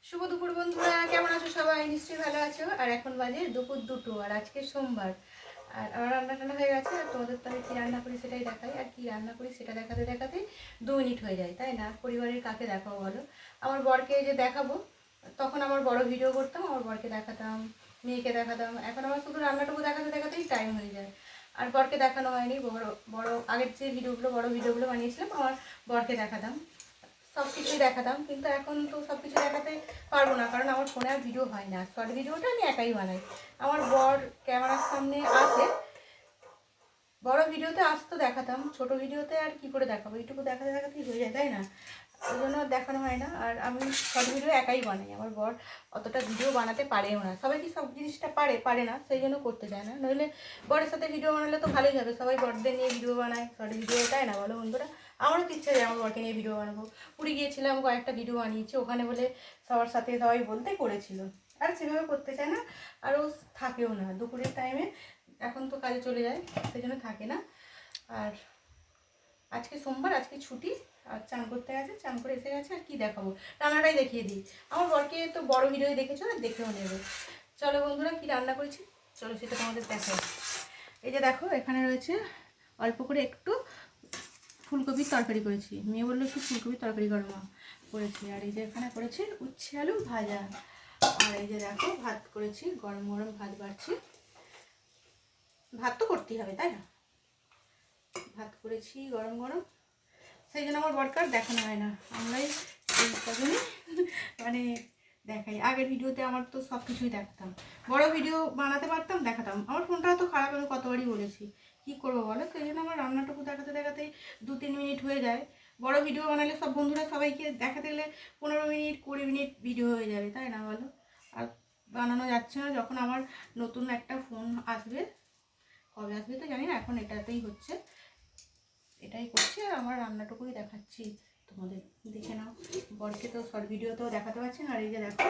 শুভ দুপুর বন্ধুরা, কেমন আছো সবাই? নিশ্চয়ই ভালো আছো। আর এখন বাজে দুপুর 2টো, আর আজকে সোমবার। আর আমার রান্না টান্না হয়ে গেছে, আর তোমাদের তো আমি কী রান্না করি সেটাই দেখাই। আর কী রান্না করি সেটা দেখাতে দেখাতে 2 মিনিট হয়ে যায়, তাই না? পরিবারের কাকে দেখাবো বলো? আমার বরকে যে দেখাবো, তখন আমার বড় ভিডিও করতাম, আমার বরকে দেখাতাম, মেয়েকে দেখাতাম। এখন আমার শুধু রান্নাটুকু দেখাতে দেখাতেই টাইম হয়ে যায়। আর বরকে দেখানো হয়নি। বড় বড় আগের যে ভিডিওগুলো, বড় ভিডিওগুলো বানিয়েছিলাম, আমার বরকে দেখাতাম, সব কিছুই দেখাতাম। কিন্তু এখন তো সব কিছু দেখাতে পারবো না, কারণ আমার ফোনে আর ভিডিও হয় না। শর্ট ভিডিওটা আমি একাই বানাই। আমার বর ক্যামেরার সামনে আসে, বড় ভিডিওতে আসতো দেখাতাম, ছোট ভিডিওতে আর কি করে দেখাবো? এইটুকু দেখাতে দেখাতেই হয়ে যায়, তাই না? ওই জন্য দেখানো হয় না। আর আমি শর্ট ভিডিও একাই বানাই। আমার বর অতটা ভিডিও বানাতে পারেও না। সবাই কি সব জিনিসটা পারে না, সেই জন্য করতে চায় না। নইলে বরের সাথে ভিডিও বানালে তো ভালোই হবে। সবাই বরদের নিয়ে ভিডিও বানায়, শর্ট ভিডিও, তাই না বলো বন্ধুরা? আমারও তো ইচ্ছা যায় আমার বরকে নিয়ে ভিডিও বানাবো। পুরী গিয়েছিলাম, কয়েকটা ভিডিও বানিয়েছি ওখানে, বলে সবার সাথে সবাই বলতে করেছিল। আর সেভাবে করতে চায় না, আর ও থাকেও না দুপুরের টাইমে। এখন তো কাজে চলে যায়, সেই জন্য থাকে না। আর আজকে সোমবার, আজকে ছুটি। আর চান করতে গেছে, চান করে এসে গেছে। আর কি দেখাবো, রান্নাটাই দেখিয়ে দিই। আমার বরকে তো বড় ভিডিও দেখেছো, আর দেখেও নেবে। চলো বন্ধুরা, কি রান্না করেছি চলো সেটা তোমাদের দেখাই। এই যে দেখো, এখানে রয়েছে অল্প করে একটু ফুলকপির তরকারি করেছি। মেয়ে বললো একটু ফুলকপির তরকারি করো মা, করেছি। আর এই যে এখানে করেছি উচ্ছে আলু ভাজা। আর এই যে দেখো, ভাত করেছি, গরম গরম ভাত বাড়ছি। ভাত তো করতেই হবে, তাই না? ভাত করেছি গরম গরম, সেই জন্য আমার বরকার দেখানো হয় না। আমরাই এই কজনই মানে দেখাই। আগের ভিডিওতে আমার তো সব কিছুই দেখতাম, বড় ভিডিও বানাতে পারতাম, দেখাতাম। আমার ফোনটা তো খারাপ, আমি কতবারই বলেছি। কি করবো বলো? সেই জন্য আমার রান্নাটুকু দেখাতে দেখাতেই 2-3 মিনিট হয়ে যায়। বড় ভিডিও বানালে সব বন্ধুরা সবাইকে দেখাতে গেলে 15 মিনিট 20 মিনিট ভিডিও হয়ে যাবে, তাই না বলো? আর বানানো যাচ্ছে না। যখন আমার নতুন একটা ফোন আসবে, কবে আসবে তো জানি না, এখন এটাতেই হচ্ছে, এটাই করছি। আর আমার রান্নাটুকুই দেখাচ্ছি তোমাদের, দেখে নাও। বরকে তো শর্ট ভিডিওতেও দেখাতে পারছি না। আর এই যে দেখো,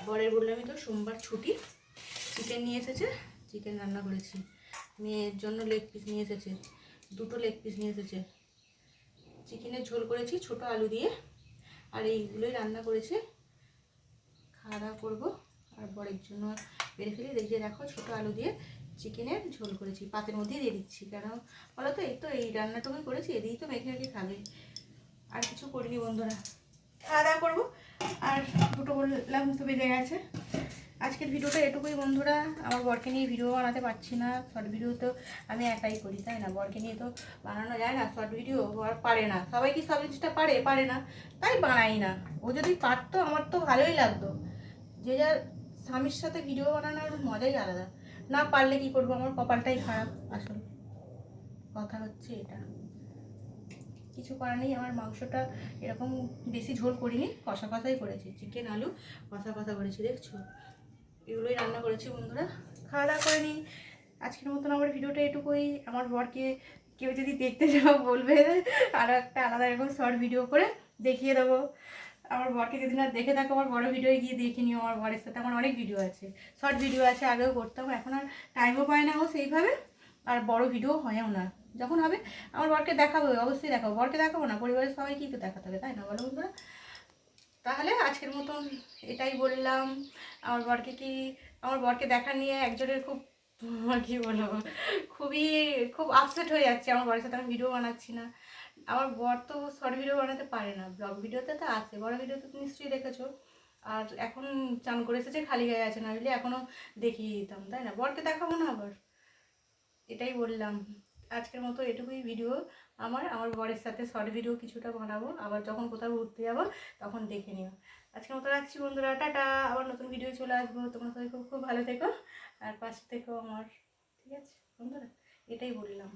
বরের বললামই তো সোমবার ছুটি। চিকেন নিয়ে এসেছে, চিকেন রান্না করেছি। মেয়ের জন্য লেগ পিস নিয়ে এসেছে, 2টো লেগ পিস নিয়ে এসেছে। চিকেনের ঝোল করেছি ছোট আলু দিয়ে। আর এইগুলোই রান্না করেছে, খাওয়া দাওয়া করবো। আর বরের জন্য বেড়ে ফেলি। দেখে দেখো, ছোট আলু দিয়ে চিকেনের ঝোল করেছি, পাতের মধ্যেই দিয়ে দিচ্ছি। কেন বলো তো? এই তো এই রান্নাটুকুই করেছি, এদিকেই তো মেখে মেখে খাবে। আর কিছু করিনি বন্ধুরা, খাওয়া দাওয়া করবো। আর 2টো বললাম তো বেজে গেছে। আজকের ভিডিওটা এটুকুই বন্ধুরা। আমার বরকে নিয়ে ভিডিও বানাতে পারছি না, শর্ট ভিডিও তো আমি একাই করি, তাই না? বরকে নিয়ে তো বানানো যায় না শর্ট ভিডিও, বর পারে না। সবাই কি সব জিনিসটা পারে না, তাই বানাই না। ও যদি পারতো আমার তো ভালোই লাগতো। যে যার স্বামীর সাথে ভিডিও বানানোর মজাই আলাদা। না পারলে কি করবো, আমার কপালটাই খারাপ। আসল কথা হচ্ছে এটা, কিছু করার নেই। আমার মাংসটা এরকম বেশি ঝোল করিনি, কষা কষাই করেছি। চিকেন আলু কষা কষা করেছি, দেখছো? এগুলোই রান্না করেছি বন্ধুরা। খাওয়া দাওয়া করে নিই। আজকের মতন আমার ভিডিওটা এটুকুই। আমার বরকে কেউ যদি দেখতে যাও বলবে আরও একটা আলাদা এরকম শর্ট ভিডিও করে দেখিয়ে দেবো। আমার বরকে যদি না দেখে থাকো, আমার বড় ভিডিও গিয়ে দেখে নিও। আমার বরের সাথে আমার অনেক ভিডিও আছে, শর্ট ভিডিও আছে, আগেও করতাম। এখন আর টাইমও পায় না ও সেইভাবে, আর বড় ভিডিও হয়ও না। যখন হবে আমার বরকে দেখাবো, অবশ্যই দেখাবো। বরকে দেখাবো না, পরিবারের সবাইকেই তো দেখাতে হবে, তাই না বলো বন্ধুরা? তাহলে আজকের মতন এটাই বললাম। আমার বরকে কি, আমার বরকে দেখা নিয়ে একজনের খুব কি বলবো, খুবই খুব আপসেট হয়ে যাচ্ছে। আমার বরের সাথে আমি ভিডিও বানাচ্ছি না। আমার বর তো শর্ট ভিডিও বানাতে পারে না, ব্লগ ভিডিওতে তো আছে, বড় ভিডিওতে তো নিশ্চয়ই দেখেছো। আর এখন চান করে এসেছে, খালি গায়ে আছে, না হলে এখনও দেখিয়ে দিতাম, তাই না? বরকে দেখাবো না আবার, এটাই বললাম। আজকের মতো এটুকুই ভিডিও। আমার বরের সাথে শর্ট ভিডিও কিছুটা বানাবো, আবার যখন কোথাও ঘুরতে যাবো তখন দেখে নিও। আজকের মতো রাখছি বন্ধুরা, টাটা। আবার নতুন ভিডিও চলে আসবো। তোমরা সবাই খুব খুব ভালো থেকো, আর পাশে থেকো আমার, ঠিক আছে বন্ধুরা? এটাই বললাম।